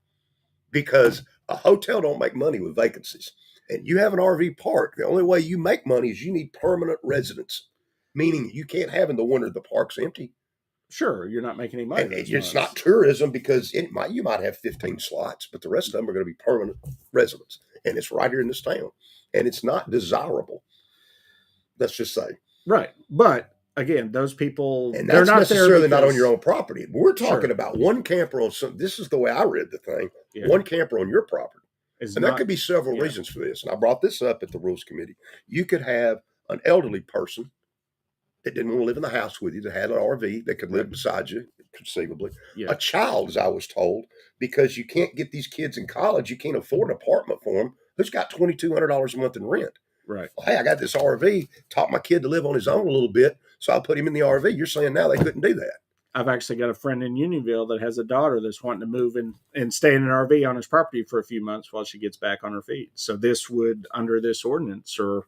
because a hotel don't make money with vacancies. And you have an RV park, the only way you make money is you need permanent residents, meaning you can't have in the winter the park's empty. Sure, you're not making any money. And it's not tourism, because you might have 15 slots, but the rest of them are going to be permanent residents. And it's right here in this town. And it's not desirable, let's just say. Right. But again, those people, and that's not necessarily not on your own property. We're talking about one camper on some, this is the way I read the thing, one camper on your property. And there could be several reasons for this. And I brought this up at the Rules Committee. You could have an elderly person that didn't want to live in the house with you, that had an RV that could live beside you, conceivably. Yeah. A child, as I was told, because you can't get these kids in college, you can't afford an apartment for them, who's got $2,200 a month in rent. Right. Well, hey, I got this RV, taught my kid to live on his own a little bit, so I'll put him in the RV. You're saying now they couldn't do that. I've actually got a friend in Unionville that has a daughter that's wanting to move in and stay in an RV on his property for a few months while she gets back on her feet. So this would, under this ordinance or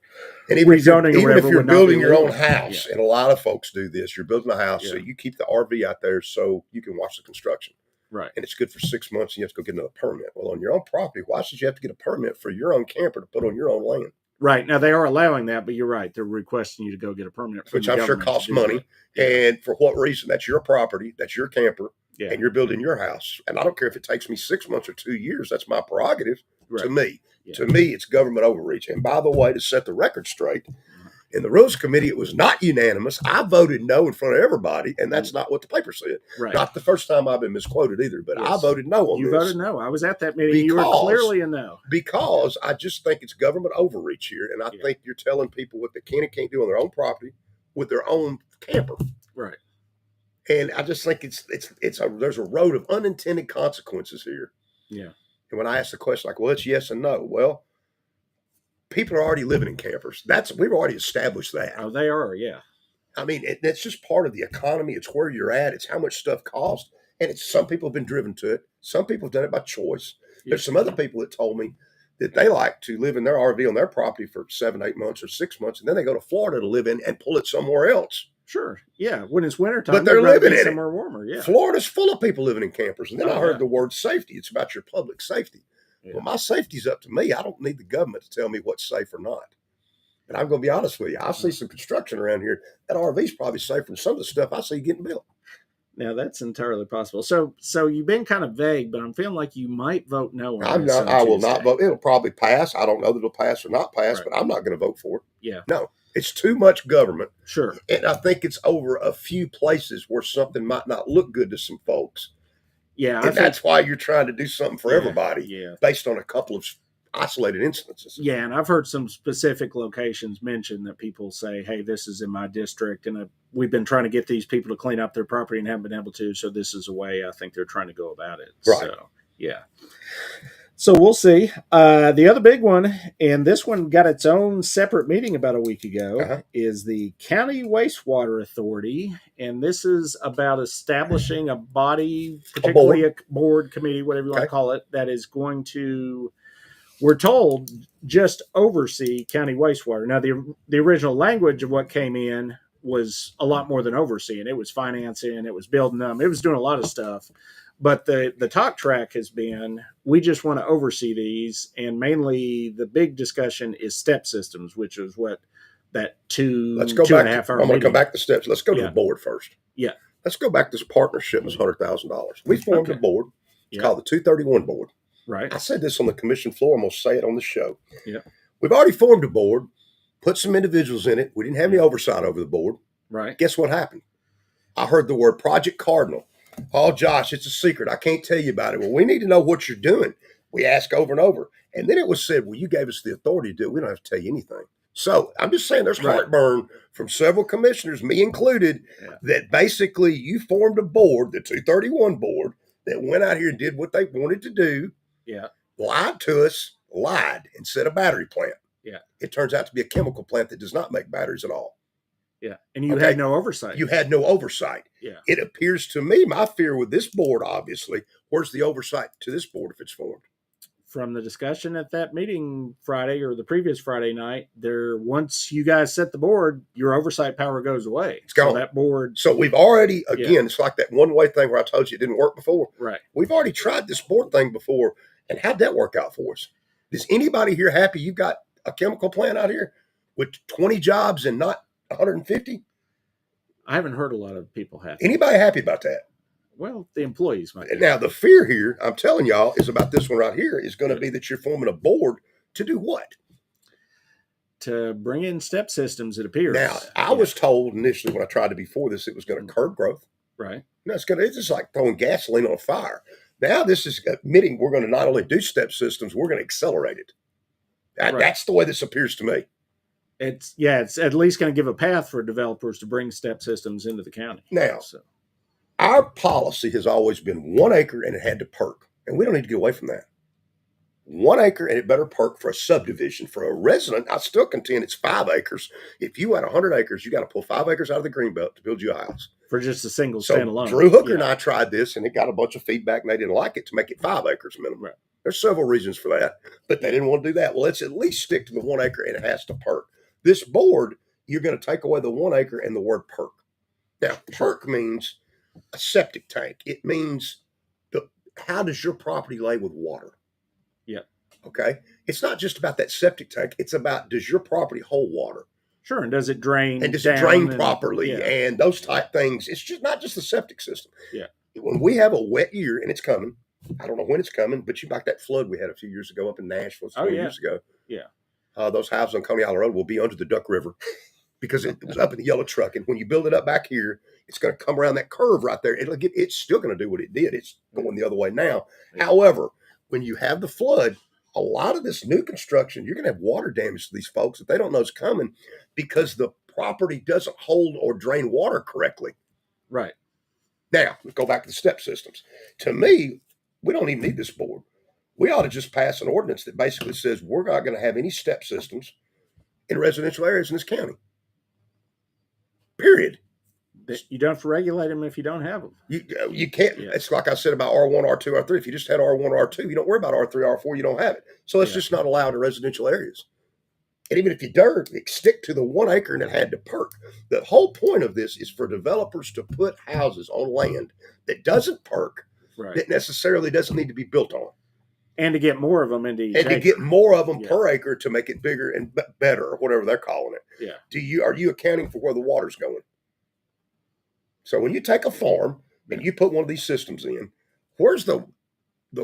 rezoning or whatever, if you're building your own house, and a lot of folks do this, you're building a house, so you keep the RV out there so you can watch the construction. Right. And it's good for 6 months, and you have to go get another permit. Well, on your own property, why should you have to get a permit for your own camper to put on your own land? Right. Now, they are allowing that, but you're right. They're requesting you to go get a permit. Which I'm sure costs money. And for what reason? That's your property. That's your camper. Yeah. And you're building your house. And I don't care if it takes me 6 months or 2 years. That's my prerogative. Right. To me. Yeah. To me, it's government overreach. And by the way, to set the record straight, in the Rules Committee, it was not unanimous. I voted no in front of everybody, and that's not what the paper said. Right. Not the first time I've been misquoted either, but I voted no on this. You voted no. I was at that meeting. You were clearly a no. Because I just think it's government overreach here, and I think you're telling people what they can and can't do on their own property with their own camper. Right. And I just think there's a road of unintended consequences here. Yeah. And when I ask the question, like, well, it's yes and no. Well, people are already living in campers. We've already established that. Oh, they are, yeah. I mean, it's just part of the economy. It's where you're at. It's how much stuff costs. And some people have been driven to it. Some people have done it by choice. Yeah. There's some other people that told me that they like to live in their RV on their property for 7, 8 months or 6 months, and then they go to Florida to live in and pull it somewhere else. Sure. Yeah. When it's wintertime, but they're living in somewhere warmer. Yeah. Florida's full of people living in campers. And then I heard the word safety. It's about your public safety. Yeah. Well, my safety's up to me. I don't need the government to tell me what's safe or not. And I'm going to be honest with you. I see some construction around here. That RV's probably safer than some of the stuff I see getting built. Now that's entirely possible. So you've been kind of vague, but I'm feeling like you might vote no. I'm not. I will not vote. It'll probably pass. I don't know that it'll pass or not pass, but I'm not going to vote for it. Yeah. No, it's too much government. Sure. And I think it's over a few places where something might not look good to some folks. Yeah. And that's why you're trying to do something for everybody. Yeah. Based on a couple of isolated instances. Yeah, and I've heard some specific locations mentioned that people say, hey, this is in my district, and we've been trying to get these people to clean up their property and haven't been able to, so this is a way I think they're trying to go about it. Right. So, yeah. So we'll see. The other big one, and this one got its own separate meeting about a week ago, is the County Wastewater Authority, and this is about establishing a body, particularly a board committee, whatever you want to call it, that is going to, we're told, just oversee county wastewater. Now, the original language of what came in was a lot more than overseeing. It was financing, it was building them, it was doing a lot of stuff. But the talk track has been, we just want to oversee these, and mainly the big discussion is step systems, which is what that Let's go two back. and a half hour I'm going to meeting. come back to steps. Let's go to the board first. Yeah. Let's go back to this partnership. Was $100,000. We formed a board. It's called the 231 board. Right. I said this on the commission floor. I'm going to say it on the show. Yeah. We've already formed a board, put some individuals in it. We didn't have any oversight over the board. Right. Guess what happened? I heard the word Project Cardinal. Oh, Josh, it's a secret. I can't tell you about it. Well, we need to know what you're doing. We ask over and over. And then it was said, well, you gave us the authority to do it. We don't have to tell you anything. So I'm just saying there's heartburn from several commissioners, me included, that basically you formed a board, the 231 board, that went out here and did what they wanted to do. Yeah. Lied to us, and said a battery plant. Yeah. It turns out to be a chemical plant that does not make batteries at all. Yeah. And you had no oversight. You had no oversight. Yeah. It appears to me, my fear with this board, obviously, where's the oversight to this board if it's formed? From the discussion at that meeting Friday or the previous Friday night, once you guys set the board, your oversight power goes away. It's gone. So that board. So we've already, again, it's like that one-way thing where I told you it didn't work before. Right. We've already tried this board thing before. And how'd that work out for us? Is anybody here happy you got a chemical plant out here with 20 jobs and not 150? I haven't heard a lot of people happy. Anybody happy about that? Well, the employees might be. Now, the fear here, I'm telling y'all, is about this one right here, is going to be that you're forming a board to do what? To bring in step systems, it appears. Now, I was told initially when I tried to be for this, it was going to curb growth. Right. No, it's just like throwing gasoline on a fire. Now, this is admitting we're going to not only do step systems, we're going to accelerate it. That's the way this appears to me. It's at least going to give a path for developers to bring step systems into the county. Now, our policy has always been 1 acre and it had to perk. And we don't need to get away from that. 1 acre and it better perk for a subdivision. For a resident, I still contend it's 5 acres. If you had 100 acres, you got to pull 5 acres out of the greenbelt to build you a house. For just a single standalone. Drew Hooker and I tried this and it got a bunch of feedback and they didn't like it to make it 5 acres minimum. Right. There's several reasons for that, but they didn't want to do that. Well, let's at least stick to the 1 acre and it has to perk. This board, you're going to take away the 1 acre and the word perk. Now, perk means a septic tank. It means how does your property lay with water? Yeah. Okay. It's not just about that septic tank. It's about, does your property hold water? Sure. And does it drain? And does it drain properly? And those type things. It's just not just the septic system. Yeah. When we have a wet year, and it's coming, I don't know when it's coming, but you like that flood we had a few years ago up in Nashville, 20 years ago. Yeah. Those houses on Coney Island Road will be under the Duck River because it was up in the yellow truck. And when you build it up back here, it's going to come around that curve right there. It's still going to do what it did. It's going the other way now. Yeah. However, when you have the flood, a lot of this new construction, you're going to have water damage to these folks that they don't know is coming because the property doesn't hold or drain water correctly. Right. Now, let's go back to the step systems. To me, we don't even need this board. We ought to just pass an ordinance that basically says we're not going to have any step systems in residential areas in this county. Period. You don't have to regulate them if you don't have them. You can't. Yeah. It's like I said about R1, R2, R3. If you just had R1, R2, you don't worry about R3, R4. You don't have it. So it's just not allowed in residential areas. And even if you stick to the 1 acre and it had to perk. The whole point of this is for developers to put houses on land that doesn't perk, that necessarily doesn't need to be built on. And to get more of them into each acre. And to get more of them per acre to make it bigger and better, or whatever they're calling it. Yeah. Are you accounting for where the water's going? So when you take a farm and you put one of these systems in, where's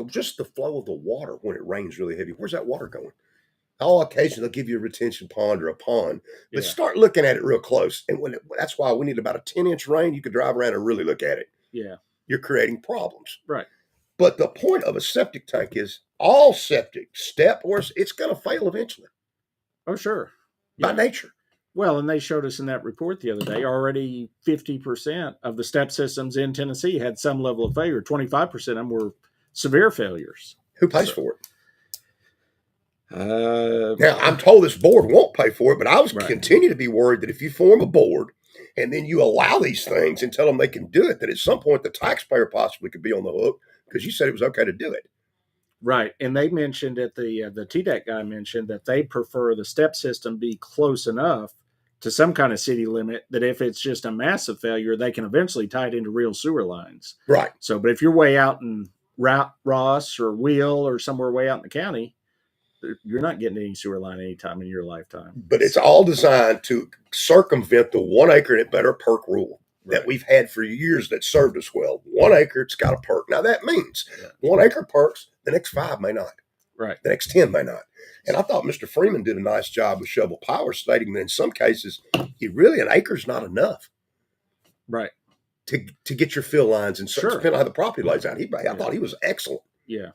just the flow of the water when it rains really heavy? Where's that water going? Occasionally they'll give you a retention pond or a pond, but start looking at it real close. And that's why we need about a 10-inch rain. You could drive around and really look at it. Yeah. You're creating problems. Right. But the point of a septic tank is all septic, step or it's going to fail eventually. Oh, sure. By nature. Well, and they showed us in that report the other day, already 50% of the step systems in Tennessee had some level of failure. 25% of them were severe failures. Who pays for it? Now, I'm told this board won't pay for it, but I was continue to be worried that if you form a board and then you allow these things and tell them they can do it, that at some point the taxpayer possibly could be on the hook because you said it was okay to do it. Right. And they mentioned the TDEC guy mentioned that they prefer the step system be close enough to some kind of city limit that if it's just a massive failure, they can eventually tie it into real sewer lines. Right. So, but if you're way out in Ross or Wheel or somewhere way out in the county, you're not getting any sewer line anytime in your lifetime. But it's all designed to circumvent the 1 acre and it better perk rule that we've had for years that served us well. 1 acre, it's got a perk. Now that means 1 acre perks, the next 5 may not. Right. The next 10 may not. And I thought Mr. Freeman did a nice job with Shovel Power, stating that in some cases, an acre is not enough. Right. To get your fill lines and depending on how the property lays out. I thought he was excellent. Yeah.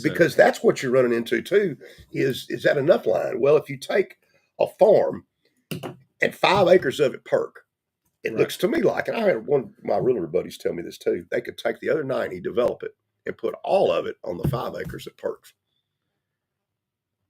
Because that's what you're running into too, is that enough line? Well, if you take a farm and 5 acres of it perk, it looks to me like, and I had one of my realtor buddies tell me this too, they could take the other 90, develop it, and put all of it on the 5 acres that perks.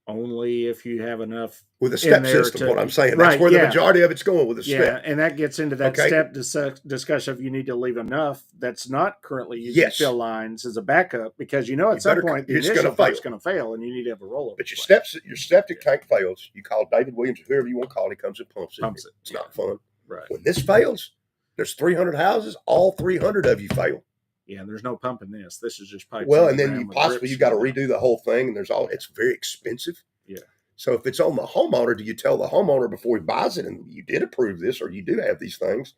Only if you have enough with a step system. What I'm saying, that's where the majority of it's going with a step. Yeah, and that gets into that step discussion of you need to leave enough that's not currently using fill lines as a backup because at some point the initial part's going to fail, and you need to have a rollover. But your septic tank fails. You call David Williams, whoever you want to call, he comes and pumps it. It's not fun. Right. When this fails, there's 300 houses. All 300 of you fail. Yeah, and there's no pump in this. This is just pipes. Well, and then you've got to redo the whole thing, and it's very expensive. Yeah. So if it's on the homeowner, do you tell the homeowner before he buys it, and you did approve this, or you do have these things?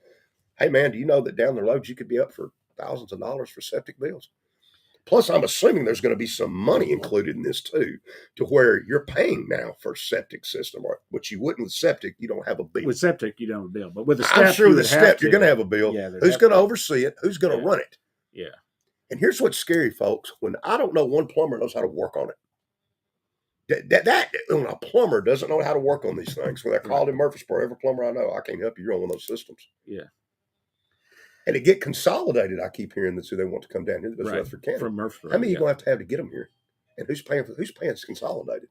Hey, man, do you know that down the road you could be up for thousands of dollars for septic bills? Plus, I'm assuming there's going to be some money included in this too, to where you're paying now for septic system, which you wouldn't with septic. You don't have a bill. With septic, you don't have a bill, but with a step, I'm sure with a step, you're going to have a bill. Yeah, who's going to oversee it? Who's going to run it? Yeah. And here's what's scary, folks. When I don't know one plumber knows how to work on it. That when a plumber doesn't know how to work on these things, when they're called in Murfreesboro, every plumber I know, I can't help you. You're on one of those systems. Yeah. And to get consolidated, I keep hearing that's who they want to come down here to Rutherford County. From Murfreesboro. How many are you going to have to get them here? And who's paying it's consolidated?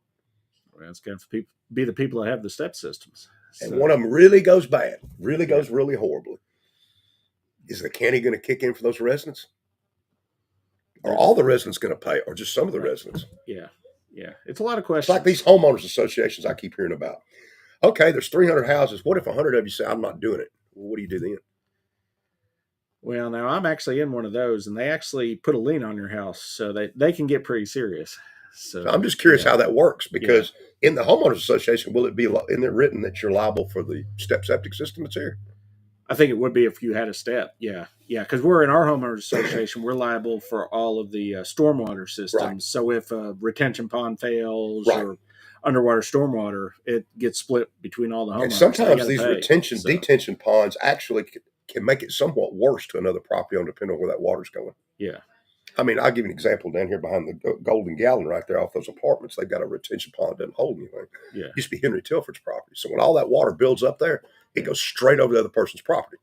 Well, it's going to be the people that have the step systems. And one of them really goes bad, goes really horribly. Is the county going to kick in for those residents? Are all the residents going to pay, or just some of the residents? Yeah. Yeah. It's a lot of questions. It's like these homeowners associations I keep hearing about. Okay, there's 300 houses. What if 100 of you say, I'm not doing it? Well, what do you do then? Well, now I'm actually in one of those, and they actually put a lien on your house, so they can get pretty serious. So I'm just curious how that works, because in the homeowners association, will it be in there written that you're liable for the step septic system that's here? I think it would be if you had a step. Yeah. Yeah. Because we're in our homeowners association, we're liable for all of the stormwater systems. Right. So if a retention pond fails or underwater stormwater, it gets split between all the homeowners. And sometimes these detention ponds actually can make it somewhat worse to another property owner, depending on where that water's going. Yeah. I mean, I'll give you an example down here behind the Golden Gallon right there off those apartments. They've got a retention pond that doesn't hold anything. Yeah. It used to be Henry Tilford's property. So when all that water builds up there, it goes straight over the other person's property.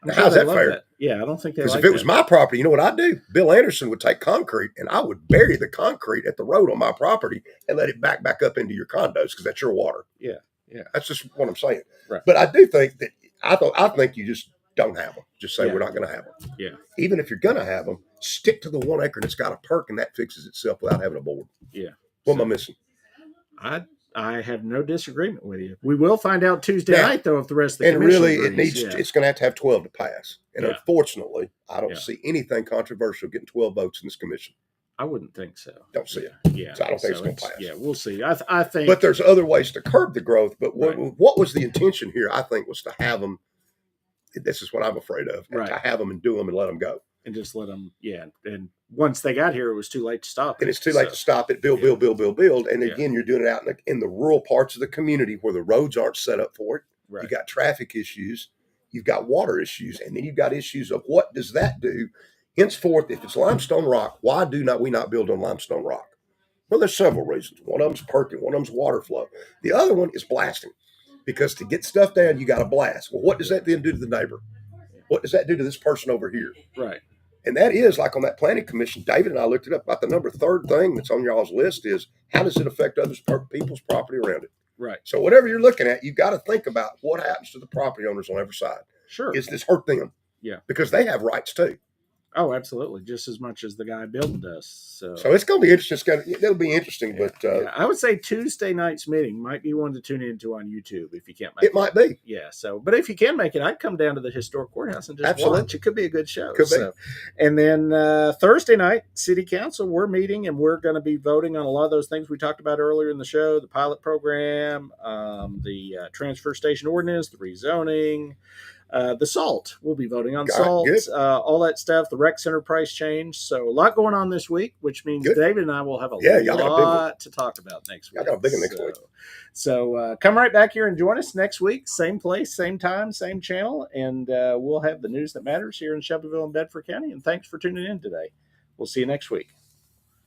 Now, how's that fair? That. Yeah, I don't think they Because if it was my property, you know what I'd do? Bill Anderson would take concrete, and I would bury the concrete at the road on my property and let it back up into your condos, because that's your water. Yeah, yeah. That's just what I'm saying. Right. But I do think that I think you just don't have them. Just say we're not going to have them. Yeah. Even if you're going to have them, stick to the 1 acre that's got a perk, and that fixes itself without having a board. Yeah. What am I missing? I have no disagreement with you. We will find out Tuesday night, though, if the rest of the commission agrees. It's going to have 12 to pass. And unfortunately, I don't see anything controversial getting 12 votes in this commission. I wouldn't think so. Don't see it. Yeah. So I don't think it's going to pass. Yeah, we'll see. I think. But there's other ways to curb the growth. But what was the intention here, I think, was to have them. This is what I'm afraid of. To have them and do them and let them go. and just let them. Yeah, and once they got here, it was too late to stop it. And it's too late to stop it. Build. And again, you're doing it out in the rural parts of the community where the roads aren't set up for it. Right. You got traffic issues. You've got water issues, and then you've got issues of what does that do? Henceforth, if it's limestone rock, why do we not build on limestone rock? Well, there's several reasons. One of them's perking, one of them's water flow. The other one is blasting, because to get stuff down, you got to blast. Well, what does that then do to the neighbor? What does that do to this person over here? Right. And that is like on that planning commission, David and I looked it up about the third thing that's on y'all's list is how does it affect other people's property around it? Right. So whatever you're looking at, you've got to think about what happens to the property owners on every side. Sure. Is this hurt them? Yeah. Because they have rights too. Oh, absolutely. Just as much as the guy building does. So it's going to be interesting. It'll be interesting, but I would say Tuesday night's meeting might be one to tune into on YouTube if you can't make it. It might be. Yeah. So, but if you can make it, I'd come down to the historic courthouse and just watch. It could be a good show. Could be. And then Thursday night, City Council, we're meeting and we're going to be voting on a lot of those things we talked about earlier in the show: the pilot program, the transfer station ordinance, the rezoning. The SALT. We'll be voting on SALT, all that stuff, the rec center price change. So a lot going on this week, which means David and I will have a lot to talk about next week. I got a big one next week. So come right back here and join us next week. Same place, same time, same channel. And we'll have the news that matters here in Shelbyville and Bedford County. And thanks for tuning in today. We'll see you next week.